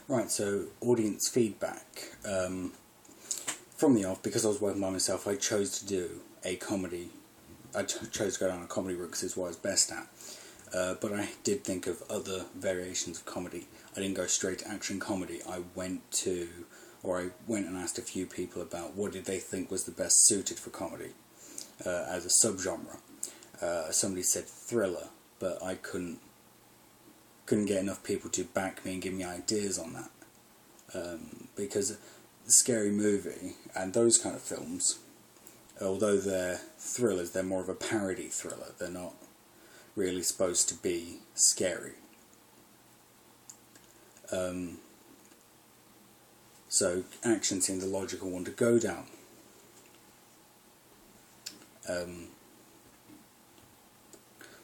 Right, so audience feedback. From the off, because I was working by myself, I chose to do a comedy. I chose to go down a comedy route because it's what I was best at. But I did think of other variations of comedy. I didn't go straight to action comedy. I went and asked a few people about what did they think was the best suited for comedy as a subgenre. Somebody said thriller, but I couldn't get enough people to back me and give me ideas on that. Because the Scary Movie and those kind of films, although they're thrillers, they're more of a parody thriller. They're not really supposed to be scary. So action seemed the logical one to go down.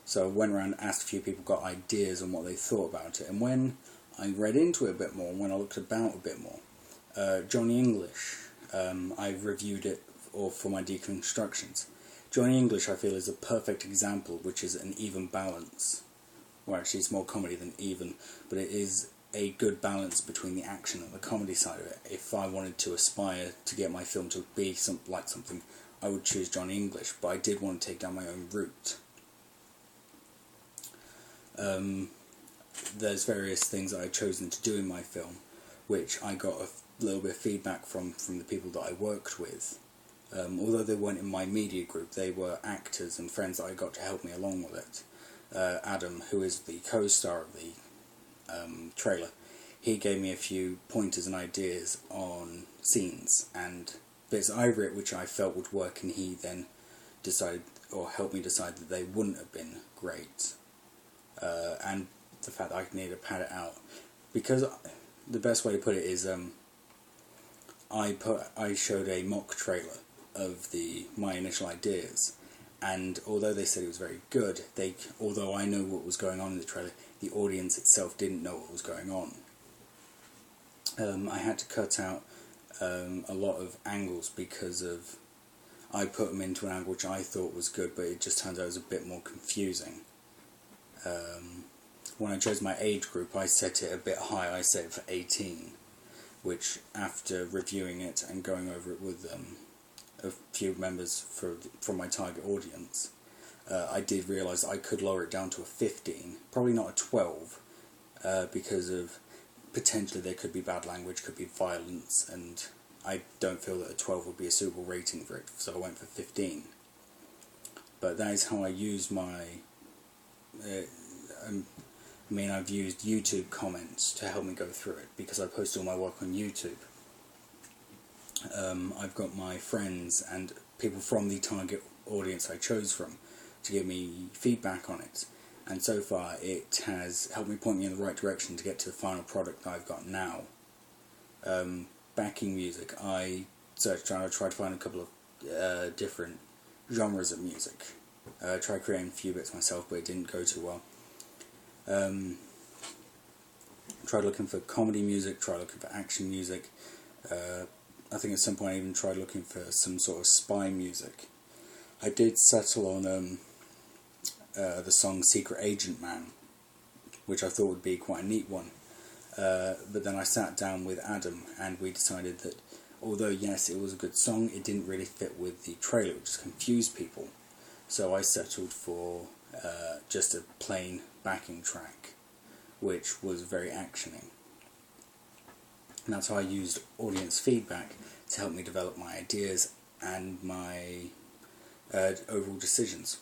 So I went around and asked a few people, got ideas on what they thought about it. And when I read into it a bit more, when I looked about a bit more, Johnny English, I reviewed it for my deconstructions. Johnny English, I feel, is a perfect example, which is an even balance. Well, actually, it's more comedy than even, but it is a good balance between the action and the comedy side of it. If I wanted to aspire to get my film to be like something, I would choose Johnny English, but I did want to take down my own route. There's various things that I've chosen to do in my film, which I got a little bit of feedback from the people that I worked with. Although they weren't in my media group, they were actors and friends that I got to help me along with it. Adam, who is the co-star of the trailer, he gave me a few pointers and ideas on scenes and bits I wrote which I felt would work, and he then decided, or helped me decide, that they wouldn't have been great. And the fact that I needed to pad it out, because the best way to put it is I showed a mock trailer of my initial ideas, and although they said it was very good, although I know what was going on in the trailer, the audience itself didn't know what was going on. I had to cut out a lot of angles because I put them into an angle which I thought was good, but it just turns out it was a bit more confusing. When I chose my age group, I set it a bit high. I set it for 18, which, after reviewing it and going over it with a few members from my target audience, I did realise that I could lower it down to a 15, probably not a 12, because of potentially there could be bad language, could be violence, and I don't feel that a 12 would be a suitable rating for it, so I went for 15. But that is how I use my... I've used YouTube comments to help me go through it, because I post all my work on YouTube. I've got my friends and people from the target audience I chose from to give me feedback on it, and so far it has helped me point me in the right direction to get to the final product that I've got now. Backing music, I searched around, I tried to find a couple of different genres of music. I tried creating a few bits myself, but it didn't go too well. Tried looking for comedy music, tried looking for action music. I think at some point I even tried looking for some sort of spy music. I did settle on the song Secret Agent Man, which I thought would be quite a neat one. But then I sat down with Adam and we decided that although yes it was a good song, it didn't really fit with the trailer, it just confused people. So I settled for just a plain backing track, which was very actioning. And that's how I used audience feedback to help me develop my ideas and my overall decisions.